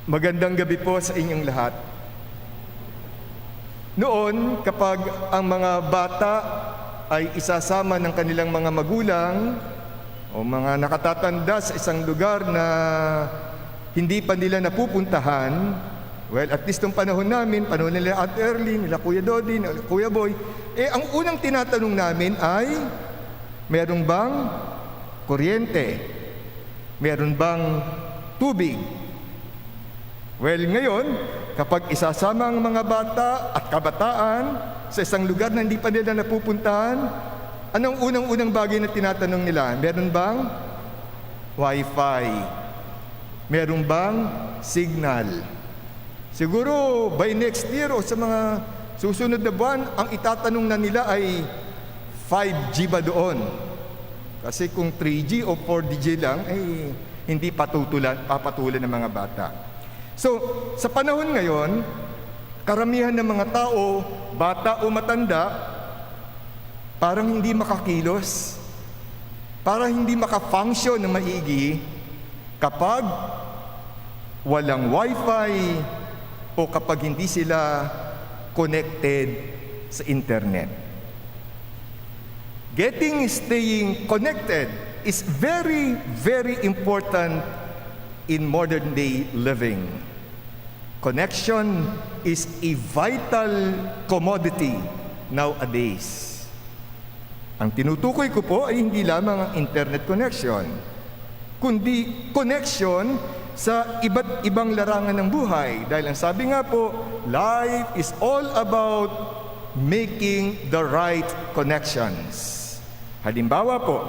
Magandang gabi po sa inyong lahat. Noon, kapag ang mga bata ay isasama ng kanilang mga magulang o mga nakatatanda sa isang lugar na hindi pa nila napupuntahan, well, at least nung panahon namin, panahon nila Ate Erlyn, nila Kuya Dodi, nila Kuya Boy, ang unang tinatanong namin ay, meron bang kuryente? Meron bang tubig? Well, ngayon, kapag isasama ang mga bata at kabataan sa isang lugar na hindi pa nila napupuntahan, anong unang-unang bagay na tinatanong nila? Meron bang Wi-Fi? Meron bang signal? Siguro by next year o sa mga susunod na buwan, ang itatanong na nila ay 5G ba doon? Kasi kung 3G o 4G lang, hindi papatulan ng mga bata. So, sa panahon ngayon, karamihan ng mga tao, bata o matanda, parang hindi makakilos, parang hindi makafunction ng maigi kapag walang Wi-Fi o kapag hindi sila connected sa internet. Staying connected is very, very important in modern day living. Connection is a vital commodity nowadays. Ang tinutukoy ko po ay hindi lamang ang internet connection, kundi connection sa iba't ibang larangan ng buhay. Dahil ang sabi nga po, life is all about making the right connections. Halimbawa po,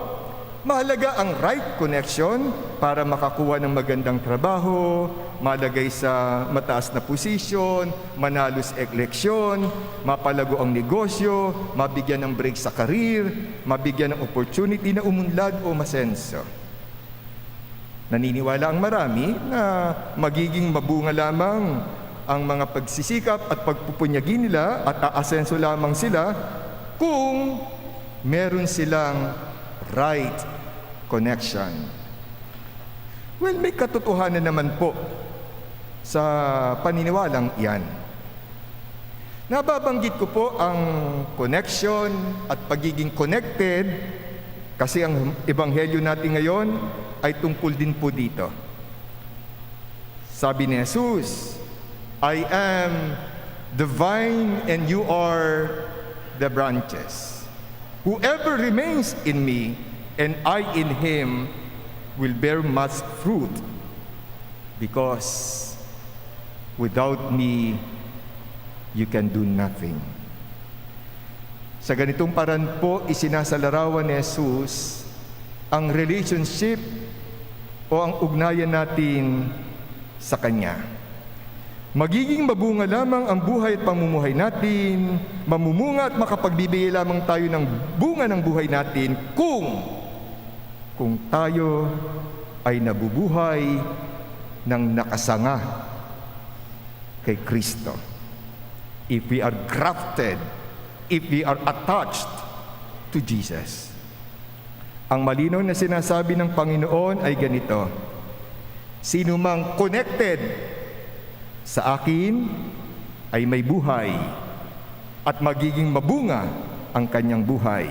mahalaga ang right connection para makakuha ng magandang trabaho, malagay sa mataas na posisyon, manalo sa eleksyon, mapalago ang negosyo, mabigyan ng break sa karir, mabigyan ng opportunity na umunlad o masenso. Naniniwala ang marami na magiging mabunga lamang ang mga pagsisikap at pagpupunyagi nila at aasenso lamang sila kung meron silang right connection. Well, may katotohanan naman po sa paniniwalang iyan. Nababanggit ko po ang connection at pagiging connected kasi ang ebanghelyo natin ngayon ay tungkol din po dito. Sabi ni Jesus, I am the vine and you are the branches. Whoever remains in me and I in him will bear much fruit, because without me you can do nothing. Sa ganitong paraan po isinasalarawan ni Jesus ang relationship o ang ugnayan natin sa Kanya. Magiging mabunga lamang ang buhay at pamumuhay natin, mamumunga at makapagbibigay lamang tayo ng bunga ng buhay natin kung tayo ay nabubuhay ng nakasanga kay Kristo. If we are grafted, if we are attached to Jesus. Ang malinaw na sinasabi ng Panginoon ay ganito, sino mang connected sa akin ay may buhay at magiging mabunga ang kanyang buhay.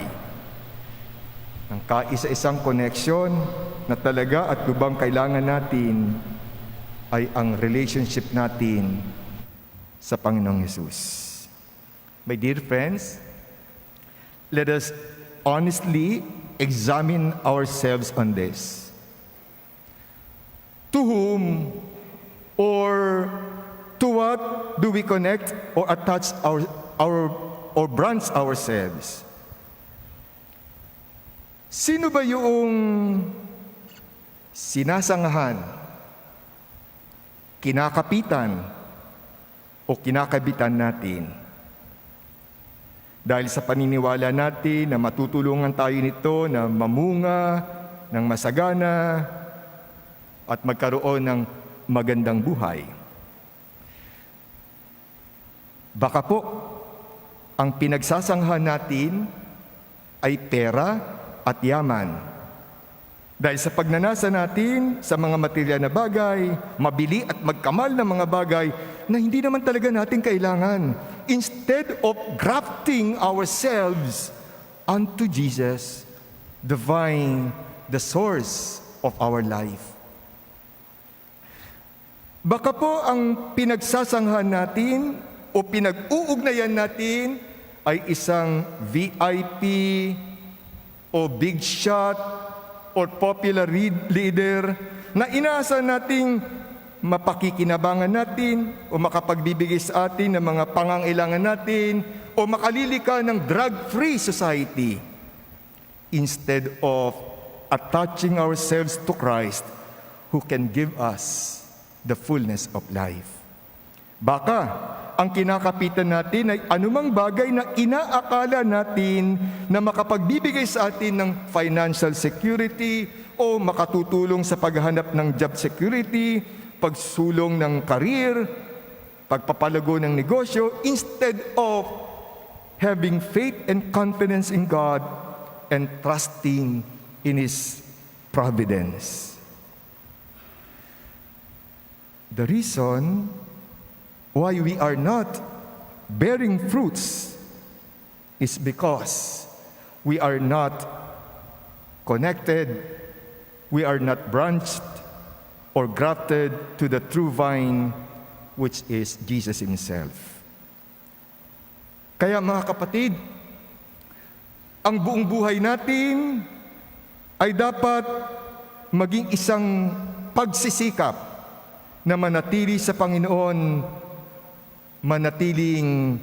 Ang kaisa-isang connection na talaga at lubang kailangan natin ay ang relationship natin sa Panginoong Hesus. My dear friends, let us honestly examine ourselves on this. To whom or to what do we connect or attach or branch ourselves? Sino ba yung sinasangahan, kinakapitan, o kinakabitan natin? Dahil sa paniniwala natin na matutulungan tayo nito na mamunga ng masagana at magkaroon ng magandang buhay. Baka po, ang pinagsasanghan natin ay pera at yaman. Dahil sa pagnanasa natin sa mga material na bagay, mabili at magkamal na mga bagay na hindi naman talaga natin kailangan. Instead of grafting ourselves unto Jesus, the vine, the source of our life. Baka po ang pinagsasanghan natin o pinag-uugnayan natin ay isang VIP o big shot or popular leader na inaasahan nating mapakikinabangan natin o makapagbibigay sa atin ng mga pangangailangan natin o makalili ka ng drug-free society instead of attaching ourselves to Christ who can give us the fullness of life. Baka ang kinakapitan natin ay anumang bagay na inaakala natin na makapagbibigay sa atin ng financial security o makatutulong sa paghahanap ng job security, pagsulong ng career, pagpapalago ng negosyo, instead of having faith and confidence in God and trusting in His providence. The reason why we are not bearing fruits is because we are not connected, we are not branched or grafted to the true vine, which is Jesus Himself. Kaya mga kapatid, ang buong buhay natin ay dapat maging isang pagsisikap na manatili sa Panginoon, manatiling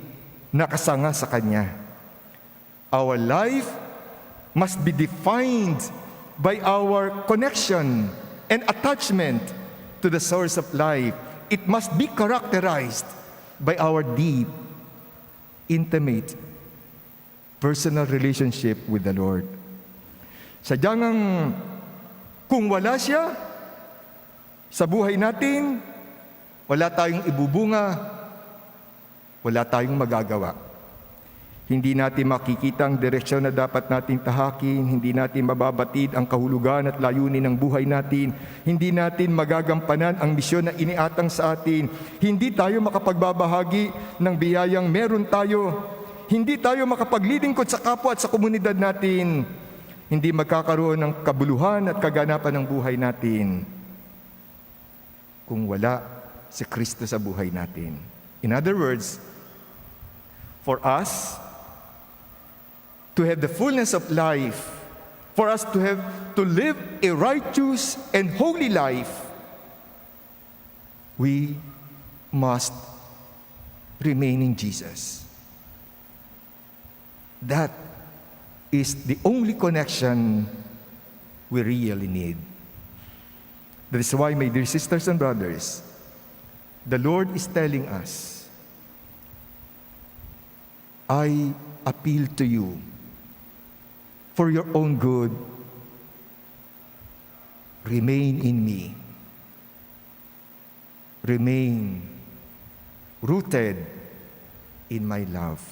nakasanga sa Kanya. Our life must be defined by our connection and attachment to the source of life. It must be characterized by our deep, intimate, personal relationship with the Lord. Sadyang kung wala siya sa buhay natin, wala tayong ibubunga, wala tayong magagawa. Hindi natin makikita ang direksyon na dapat nating tahakin, hindi natin mababatid ang kahulugan at layunin ng buhay natin, hindi natin magagampanan ang misyon na iniatang sa atin, hindi tayo makapagbabahagi ng biyayang meron tayo, hindi tayo makapaglilingkod sa kapwa at sa komunidad natin, hindi magkakaroon ng kabuluhan at kaganapan ng buhay natin kung wala si Kristo sa buhay natin. In other words, for us to have the fullness of life, for us to live a righteous and holy life, we must remain in Jesus. That is the only connection we really need. That is why, my dear sisters and brothers, the Lord is telling us, I appeal to you for your own good. Remain in me. Remain rooted in my love.